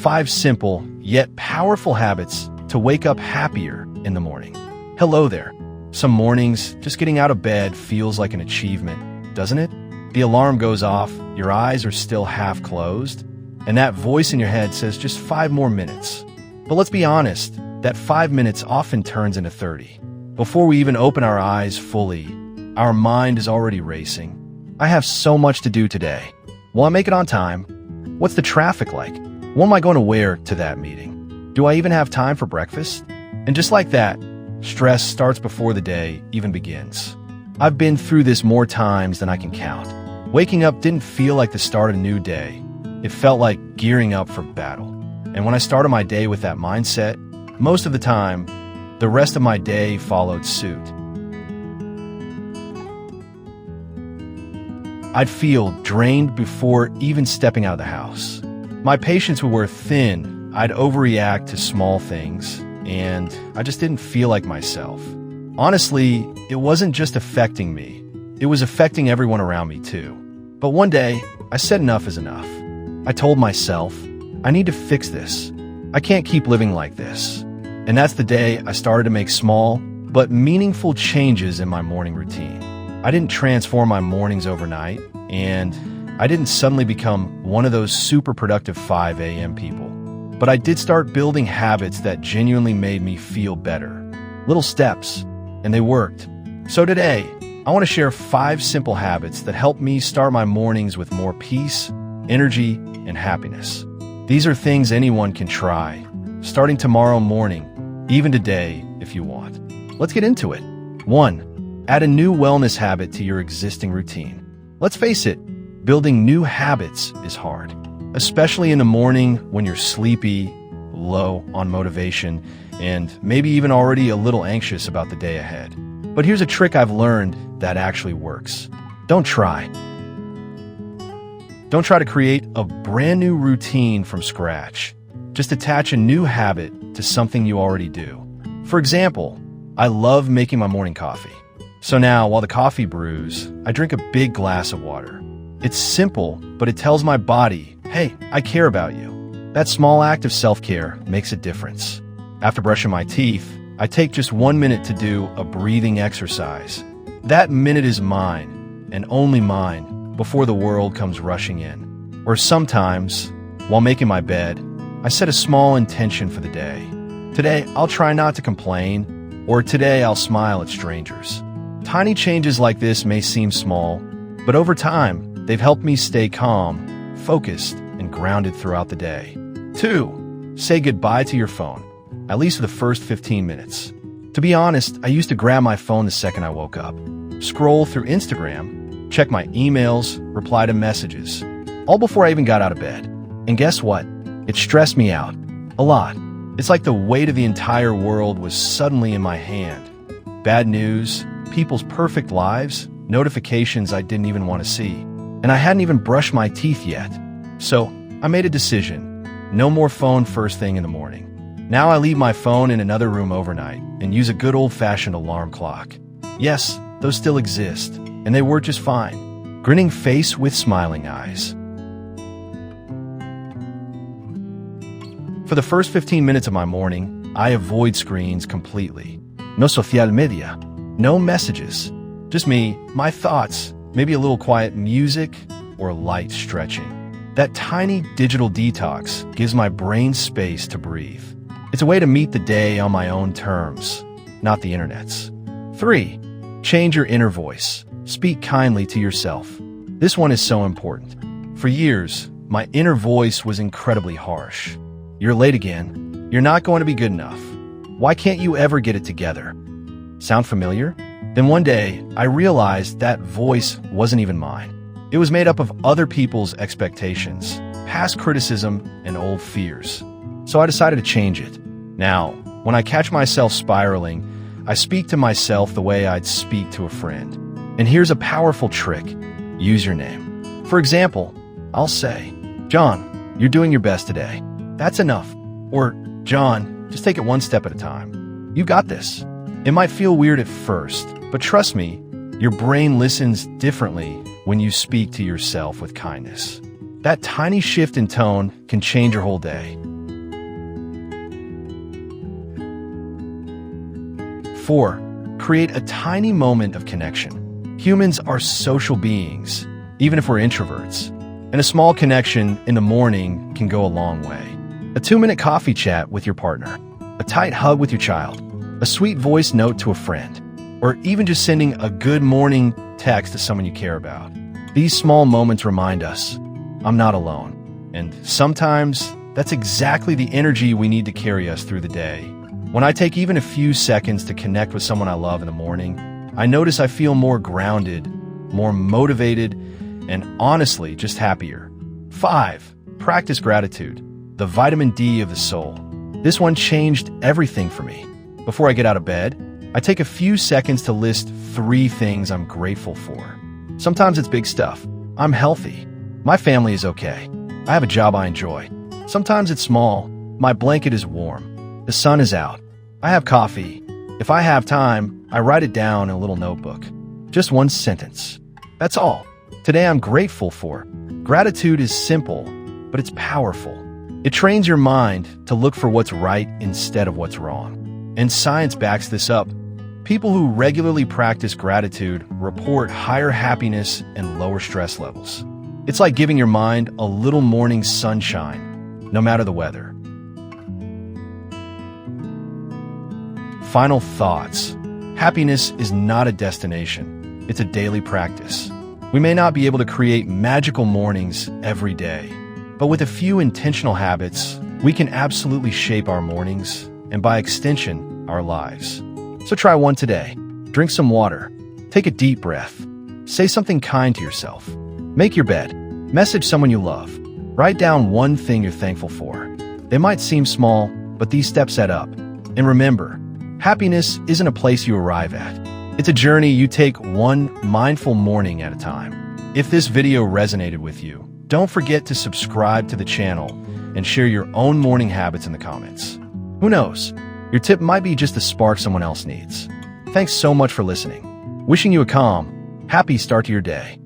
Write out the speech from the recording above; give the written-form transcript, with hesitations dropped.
5 simple yet powerful habits to wake up happier in the morning. Hello there. Some mornings, just getting out of bed feels like an achievement, doesn't it? The alarm goes off, your eyes are still half closed, and that voice in your head says just 5 more minutes. But let's be honest, that 5 minutes often turns into 30. Before we even open our eyes fully, our mind is already racing. I have so much to do today. Will I make it on time? What's the traffic like? What am I going to wear to that meeting? Do I even have time for breakfast? And just like that, stress starts before the day even begins. I've been through this more times than I can count. Waking up didn't feel like the start of a new day. It felt like gearing up for battle. And when I started my day with that mindset, most of the time, the rest of my day followed suit. I'd feel drained before even stepping out of the house. My patience would wear thin, I'd overreact to small things, and I just didn't feel like myself. Honestly, it wasn't just affecting me, it was affecting everyone around me too. But one day, I said enough is enough. I told myself, I need to fix this. I can't keep living like this. And that's the day I started to make small, but meaningful changes in my morning routine. I didn't transform my mornings overnight, and I didn't suddenly become one of those super productive 5 a.m. people. But I did start building habits that genuinely made me feel better. Little steps, and they worked. So today, I want to share 5 simple habits that help me start my mornings with more peace, energy, and happiness. These are things anyone can try, starting tomorrow morning, even today if you want. Let's get into it. 1. Add a new wellness habit to your existing routine. Let's face it, building new habits is hard, especially in the morning when you're sleepy, low on motivation, and maybe even already a little anxious about the day ahead. But here's a trick I've learned that actually works. Don't try to create a brand new routine from scratch. Just attach a new habit to something you already do. For example, I love making my morning coffee. So now, while the coffee brews, I drink a big glass of water. It's simple, but it tells my body, hey, I care about you. That small act of self-care makes a difference. After brushing my teeth, I take just 1 minute to do a breathing exercise. That minute is mine, and only mine, before the world comes rushing in. Or sometimes, while making my bed, I set a small intention for the day. Today, I'll try not to complain, or today I'll smile at strangers. Tiny changes like this may seem small, but over time, they've helped me stay calm, focused, and grounded throughout the day. 2. Say goodbye to your phone, at least for the first 15 minutes. To be honest, I used to grab my phone the second I woke up, scroll through Instagram, check my emails, reply to messages, all before I even got out of bed. And guess what? It stressed me out. A lot. It's like the weight of the entire world was suddenly in my hand. Bad news, people's perfect lives, notifications I didn't even want to see. And I hadn't even brushed my teeth yet. So I made a decision. No more phone first thing in the morning. Now I leave my phone in another room overnight and use a good old-fashioned alarm clock. Yes, those still exist, and they work just fine. Grinning face with smiling eyes. For the first 15 minutes of my morning, I avoid screens completely. No social media, no messages. Just me, my thoughts, maybe a little quiet music or light stretching. That tiny digital detox gives my brain space to breathe. It's a way to meet the day on my own terms, not the internet's. 3. Change your inner voice. Speak kindly to yourself. This one is so important. For years, my inner voice was incredibly harsh. You're late again. You're not going to be good enough. Why can't you ever get it together? Sound familiar? Then one day, I realized that voice wasn't even mine. It was made up of other people's expectations, past criticism, and old fears. So I decided to change it. Now, when I catch myself spiraling, I speak to myself the way I'd speak to a friend. And here's a powerful trick. Use your name. For example, I'll say, John, you're doing your best today. That's enough. Or, John, just take it one step at a time. You got this. It might feel weird at first, but trust me, your brain listens differently when you speak to yourself with kindness. That tiny shift in tone can change your whole day. 4. Create a tiny moment of connection. Humans are social beings, even if we're introverts. And a small connection in the morning can go a long way. A 2-minute coffee chat with your partner, a tight hug with your child, a sweet voice note to a friend, or even just sending a good morning text to someone you care about. These small moments remind us, I'm not alone. And sometimes that's exactly the energy we need to carry us through the day. When I take even a few seconds to connect with someone I love in the morning, I notice I feel more grounded, more motivated, and honestly, just happier. 5. Practice gratitude, the vitamin D of the soul. This one changed everything for me. Before I get out of bed, I take a few seconds to list 3 things I'm grateful for. Sometimes it's big stuff. I'm healthy. My family is okay. I have a job I enjoy. Sometimes it's small. My blanket is warm. The sun is out. I have coffee. If I have time, I write it down in a little notebook. Just one sentence. That's all. Today I'm grateful for. Gratitude is simple, but it's powerful. It trains your mind to look for what's right instead of what's wrong. And science backs this up. People who regularly practice gratitude report higher happiness and lower stress levels. It's like giving your mind a little morning sunshine, no matter the weather. Final thoughts. Happiness is not a destination. It's a daily practice. We may not be able to create magical mornings every day, but with a few intentional habits, we can absolutely shape our mornings and, by extension, our lives. So try one today. Drink some water. Take a deep breath. Say something kind to yourself. Make your bed. Message someone you love. Write down one thing you're thankful for. They might seem small, but these steps add up. And remember, happiness isn't a place you arrive at. It's a journey you take one mindful morning at a time. If this video resonated with you, don't forget to subscribe to the channel and share your own morning habits in the comments. Who knows? Your tip might be just the spark someone else needs. Thanks so much for listening. Wishing you a calm, happy start to your day.